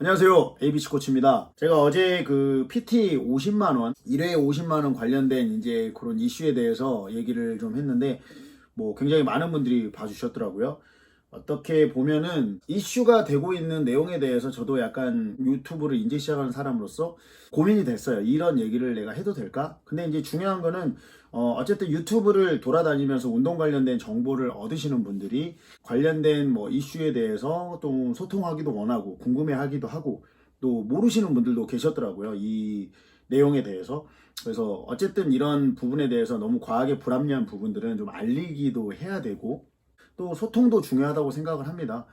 안녕하세요. ABC 코치입니다. 제가 어제 그 PT 50만원, 1회 50만원 관련된 이제 그런 이슈에 대해서 얘기를 좀 했는데, 굉장히 많은 분들이 봐주셨더라고요. 어떻게 보면은 이슈가 되고 있는 내용에 대해서 저도 약간 유튜브를 이제 시작하는 사람으로서 고민이 됐어요. 이런 얘기를 내가 해도 될까? 근데 이제 중요한 거는 어쨌든 유튜브를 돌아다니면서 운동 관련된 정보를 얻으시는 분들이 관련된 이슈에 대해서 또 소통하기도 원하고 궁금해하기도 하고 또 모르시는 분들도 계셨더라고요. 이 내용에 대해서. 그래서 어쨌든 이런 부분에 대해서 너무 과하게 불합리한 부분들은 좀 알리기도 해야 되고 또 소통도 중요하다고 생각을 합니다.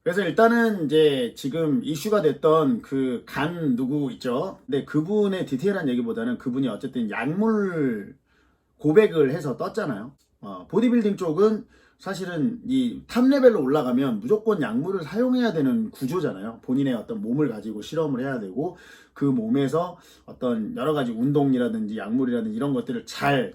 그래서 일단은 이제 지금 이슈가 됐던 그 간 누구 있죠? 근데 그분의 디테일한 얘기보다는 그분이 어쨌든 약물 고백을 해서 떴잖아요. 보디빌딩 쪽은 사실은 이 탑 레벨로 올라가면 무조건 약물을 사용해야 되는 구조잖아요. 본인의 어떤 몸을 가지고 실험을 해야 되고 그 몸에서 어떤 여러 가지 운동이라든지 약물이라든지 이런 것들을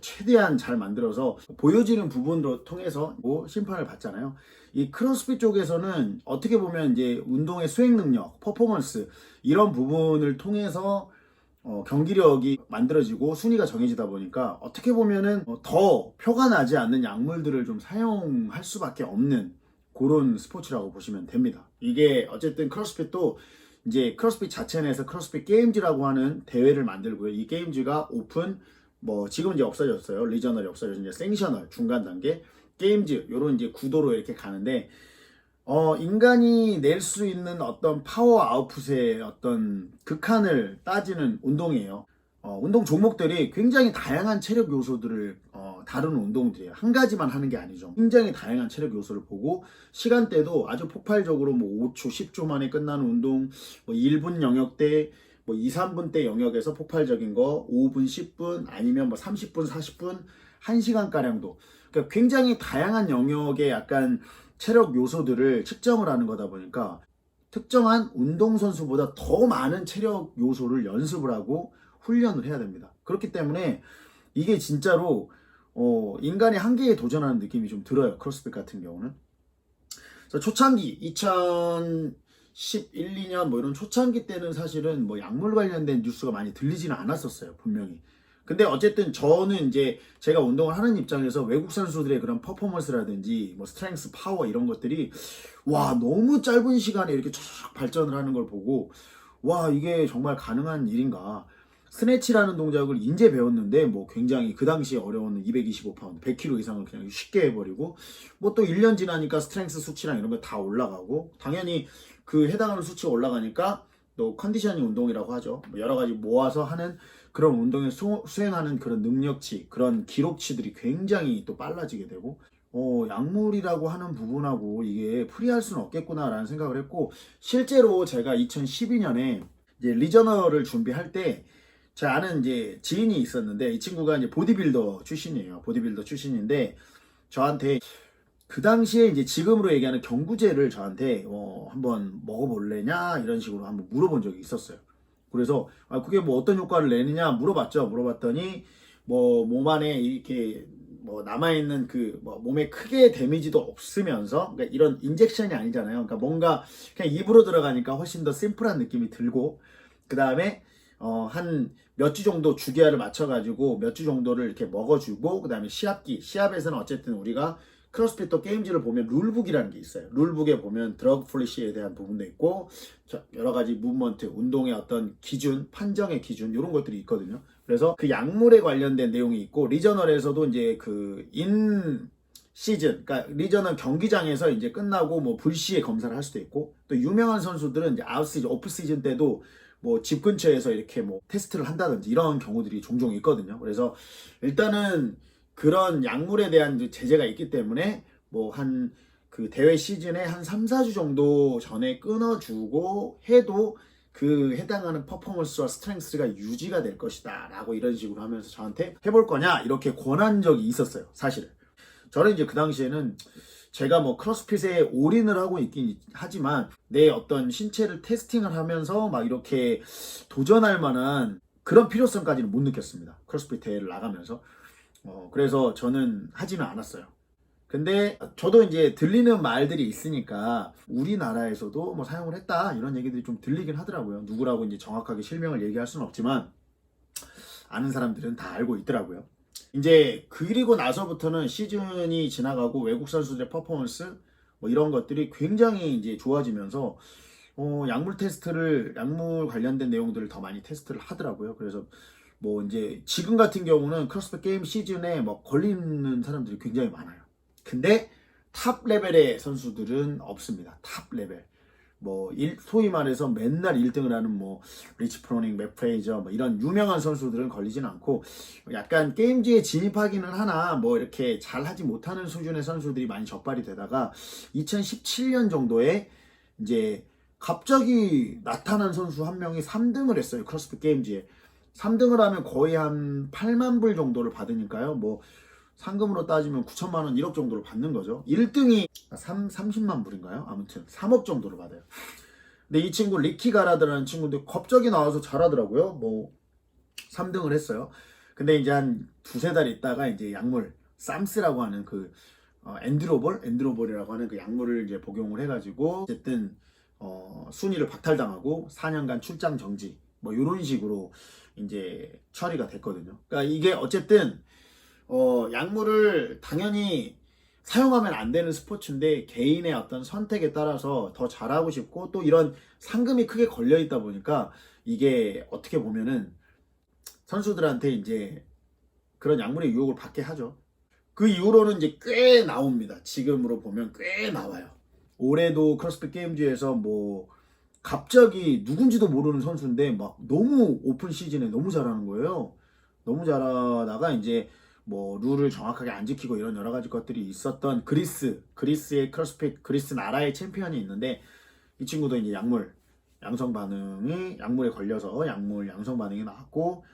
최대한 잘 만들어서 보여지는 부분으로 통해서 심판을 받잖아요. 이 크로스핏 쪽에서는 어떻게 보면 이제 운동의 수행 능력, 퍼포먼스 이런 부분을 통해서 경기력이 만들어지고 순위가 정해지다 보니까 어떻게 보면은 더 표가 나지 않는 약물들을 좀 사용할 수밖에 없는 그런 스포츠라고 보시면 됩니다. 이게 어쨌든 크로스핏도 이제 크로스핏 자체 내에서 크로스핏 게임즈라고 하는 대회를 만들고요. 이 게임즈가 오픈 지금 이제 없어졌어요. 리저널이 없어져서 이제 생셔널 중간 단계 게임즈 요런 이제 구도로 이렇게 가는데 인간이 낼 수 있는 어떤 파워 아웃풋의 어떤 극한을 따지는 운동이에요. 운동 종목들이 굉장히 다양한 체력 요소들을 다루는 운동들이에요. 한 가지만 하는 게 아니죠. 굉장히 다양한 체력 요소를 보고 시간대도 아주 폭발적으로 5초, 10초 만에 끝나는 운동, 1분 영역대, 2, 3분대 영역에서 폭발적인 거 5분, 10분 아니면 30분, 40분, 1시간가량도 그러니까 굉장히 다양한 영역의 약간 체력 요소들을 측정을 하는 거다 보니까 특정한 운동선수보다 더 많은 체력 요소를 연습을 하고 훈련을 해야 됩니다. 그렇기 때문에 이게 진짜로 인간의 한계에 도전하는 느낌이 좀 들어요. 크로스핏 같은 경우는. 그래서 초창기 2011, 2년 이런 초창기 때는 사실은 약물 관련된 뉴스가 많이 들리지는 않았었어요. 분명히. 근데 어쨌든 저는 이제 제가 운동을 하는 입장에서 외국 선수들의 그런 퍼포먼스라든지 스트렝스 파워 이런 것들이 와 너무 짧은 시간에 이렇게 쫙 발전을 하는 걸 보고 와 이게 정말 가능한 일인가. 스네치라는 동작을 인제 배웠는데 굉장히 그 당시에 어려운 225파운드 100kg 이상을 그냥 쉽게 해버리고 또 1년 지나니까 스트렝스 수치랑 이런 거 다 올라가고 당연히 그 해당하는 수치가 올라가니까 또 컨디셔닝 운동이라고 하죠. 여러 가지 모아서 하는 그런 운동에 수행하는 그런 능력치, 그런 기록치들이 굉장히 또 빨라지게 되고, 약물이라고 하는 부분하고 이게 풀이할 수는 없겠구나라는 생각을 했고, 실제로 제가 2012년에 이제 리저널을 준비할 때, 제 아는 이제 지인이 있었는데, 이 친구가 이제 보디빌더 출신이에요. 보디빌더 출신인데, 저한테 그 당시에 이제 지금으로 얘기하는 경구제를 저한테 한번 먹어볼래냐 이런 식으로 한번 물어본 적이 있었어요. 그래서 그게 어떤 효과를 내느냐 물어봤죠. 물어봤더니 몸 안에 이렇게 남아있는 그 몸에 크게 데미지도 없으면서 그러니까 이런 인젝션이 아니잖아요. 그러니까 뭔가 그냥 입으로 들어가니까 훨씬 더 심플한 느낌이 들고 그 다음에 한 몇 주 정도 주기화를 맞춰가지고 몇 주 정도를 이렇게 먹어주고 그 다음에 시합에서는 어쨌든 우리가 크로스핏도 게임즈를 보면 룰북이라는 게 있어요. 룰북에 보면 드러그 폴리시에 대한 부분도 있고 여러 가지 무브먼트, 운동의 어떤 기준, 판정의 기준 이런 것들이 있거든요. 그래서 그 약물에 관련된 내용이 있고 리저널에서도 이제 그 인 시즌, 그러니까 리저널 경기장에서 이제 끝나고 불시에 검사를 할 수도 있고 또 유명한 선수들은 이제 아웃 시즌, 오프 시즌 때도 집 근처에서 이렇게 테스트를 한다든지 이런 경우들이 종종 있거든요. 그래서 일단은 그런 약물에 대한 제재가 있기 때문에 한 그 대회 시즌에 한 3, 4주 정도 전에 끊어주고 해도 그 해당하는 퍼포먼스와 스트렝스가 유지가 될 것이다 라고 이런 식으로 하면서 저한테 해볼 거냐 이렇게 권한 적이 있었어요. 사실은 저는 이제 그 당시에는 제가 크로스핏에 올인을 하고 있긴 하지만 내 어떤 신체를 테스팅을 하면서 이렇게 도전할 만한 그런 필요성까지는 못 느꼈습니다. 크로스핏 대회를 나가면서 그래서 저는 하지는 않았어요. 근데 저도 이제 들리는 말들이 있으니까 우리나라에서도 뭐 사용을 했다 이런 얘기들이 좀 들리긴 하더라고요. 누구라고 이제 정확하게 실명을 얘기할 수는 없지만 아는 사람들은 다 알고 있더라고요. 이제 그리고 나서부터는 시즌이 지나가고 외국 선수들의 퍼포먼스 뭐 이런 것들이 굉장히 이제 좋아지면서 약물 관련된 내용들을 더 많이 테스트를 하더라고요. 그래서 뭐 이제 지금 같은 경우는 크로스핏 게임 시즌에 뭐 걸리는 사람들이 굉장히 많아요. 근데 탑 레벨의 선수들은 없습니다. 탑 레벨. 뭐 소위 말해서 맨날 1등을 하는 뭐 리치 프로닝, 맥 프레이저 뭐 이런 유명한 선수들은 걸리진 않고 약간 게임즈에 진입하기는 하나 뭐 이렇게 잘하지 못하는 수준의 선수들이 많이 적발이 되다가 2017년 정도에 이제 갑자기 나타난 선수 한 명이 3등을 했어요. 크로스핏 게임즈에. 3등을 하면 거의 한 8만 불 정도를 받으니까요. 뭐 상금으로 따지면 9천만 원, 1억 정도를 받는 거죠. 1등이 30만 불인가요? 아무튼 3억 정도를 받아요. 근데 이 친구 리키 가라드라는 친구인데 갑자기 나와서 잘하더라고요. 뭐 3등을 했어요. 근데 이제 한 두세 달 있다가 이제 약물 쌈스라고 하는 그 엔드로볼이라고 하는 그 약물을 이제 복용을 해가지고 어쨌든 순위를 박탈당하고 4년간 출장 정지 뭐 이런 식으로 이제 처리가 됐거든요. 그러니까 이게 어쨌든 약물을 당연히 사용하면 안 되는 스포츠인데 개인의 어떤 선택에 따라서 더 잘하고 싶고 또 이런 상금이 크게 걸려 있다 보니까 이게 어떻게 보면은 선수들한테 이제 그런 약물의 유혹을 받게 하죠. 그 이후로는 이제 꽤 나옵니다. 지금으로 보면 꽤 나와요. 올해도 크로스핏 게임즈에서 뭐 갑자기 누군지도 모르는 선수인데 막 너무 오픈 시즌에 너무 잘하는 거예요. 너무 잘하다가 이제 뭐 룰을 정확하게 안 지키고 이런 여러 가지 것들이 있었던 그리스의 크로스핏 그리스 나라의 챔피언이 있는데 이 친구도 이제 약물에 걸려서 약물 양성 반응이 나왔고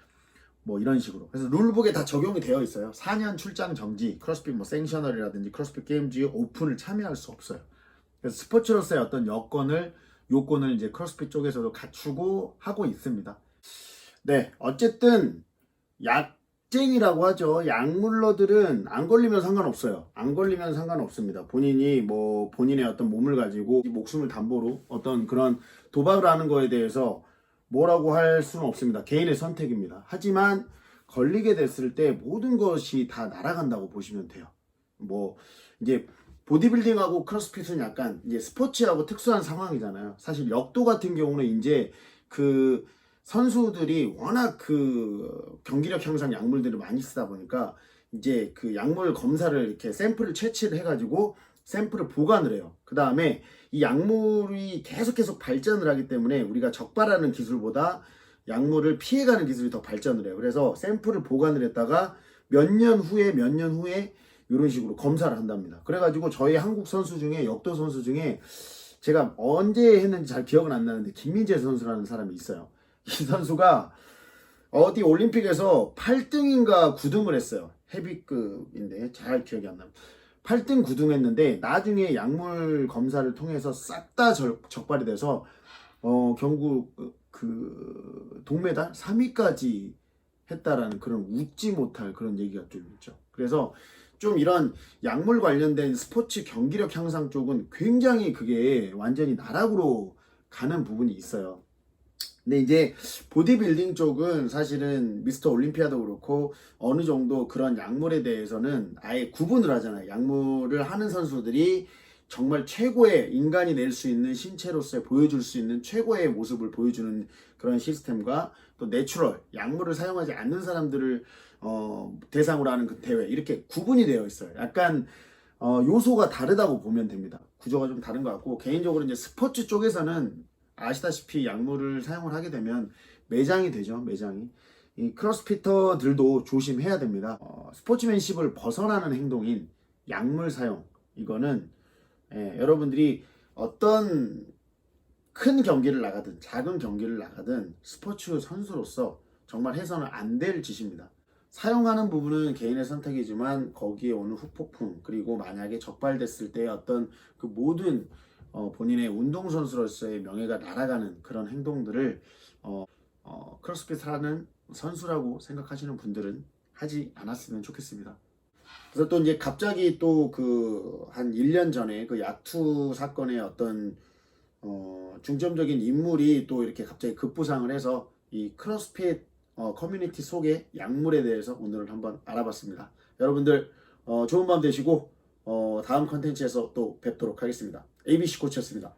뭐 이런 식으로. 그래서 룰북에 다 적용이 되어 있어요. 4년 출장 정지, 크로스핏 뭐 생셔널이라든지 크로스핏 게임즈 오픈을 참여할 수 없어요. 그래서 스포츠로서의 어떤 요건을 이제 크로스핏 쪽에서도 갖추고 하고 있습니다. 네, 어쨌든 약쟁이라고 하죠. 약물러들은 안 걸리면 상관없어요. 안 걸리면 상관없습니다. 본인이 뭐 본인의 어떤 몸을 가지고 목숨을 담보로 어떤 그런 도박을 하는 거에 대해서 뭐라고 할 수는 없습니다. 개인의 선택입니다. 하지만 걸리게 됐을 때 모든 것이 다 날아간다고 보시면 돼요. 뭐 이제 보디빌딩하고 크로스핏은 약간 이제 스포츠하고 특수한 상황이잖아요. 사실 역도 같은 경우는 이제 그 선수들이 워낙 그 경기력 향상 약물들을 많이 쓰다 보니까 이제 그 약물 검사를 이렇게 샘플을 채취를 해가지고 샘플을 보관을 해요. 그 다음에 이 약물이 계속 발전을 하기 때문에 우리가 적발하는 기술보다 약물을 피해가는 기술이 더 발전을 해요. 그래서 샘플을 보관을 했다가 몇 년 후에 이런 식으로 검사를 한답니다. 그래가지고 저희 한국 선수 중에 역도 선수 중에 제가 언제 했는지 잘 기억은 안 나는데 김민재 선수라는 사람이 있어요. 이 선수가 어디 올림픽에서 8등인가 9등을 했어요. 헤비급인데 잘 기억이 안 납니다. 8등 9등 했는데 나중에 약물 검사를 통해서 싹 다 적발이 돼서 경구 그 동메달 3위까지 했다라는 그런 웃지 못할 그런 얘기가 좀 있죠. 그래서 좀 이런 약물 관련된 스포츠 경기력 향상 쪽은 굉장히 그게 완전히 나락으로 가는 부분이 있어요. 근데 이제 보디빌딩 쪽은 사실은 미스터 올림피아도 그렇고 어느 정도 그런 약물에 대해서는 아예 구분을 하잖아요. 약물을 하는 선수들이 정말 최고의 인간이 낼 수 있는 신체로서 보여줄 수 있는 최고의 모습을 보여주는 그런 시스템과 또 내추럴, 약물을 사용하지 않는 사람들을 대상으로 하는 그 대회 이렇게 구분이 되어 있어요. 약간 요소가 다르다고 보면 됩니다. 구조가 좀 다른 것 같고 개인적으로 이제 스포츠 쪽에서는 아시다시피 약물을 사용을 하게 되면 매장이 되죠. 매장이. 이 크로스피터들도 조심해야 됩니다. 스포츠맨십을 벗어나는 행동인 약물 사용 이거는 여러분들이 어떤 큰 경기를 나가든 작은 경기를 나가든 스포츠 선수로서 정말 해서는 안 될 짓입니다. 사용하는 부분은 개인의 선택이지만 거기에 오는 후폭풍 그리고 만약에 적발됐을 때 어떤 그 모든 본인의 운동선수로서의 명예가 날아가는 그런 행동들을 크로스핏 하는 선수라고 생각하시는 분들은 하지 않았으면 좋겠습니다. 그래서 또 이제 갑자기 또 그 한 1년 전에 그 야투 사건의 어떤 중점적인 인물이 또 이렇게 갑자기 급부상을 해서 이 크로스핏 커뮤니티 속의 약물에 대해서 오늘 한번 알아봤습니다. 여러분들 좋은 밤 되시고 다음 컨텐츠에서 또 뵙도록 하겠습니다. ABC 코치였습니다.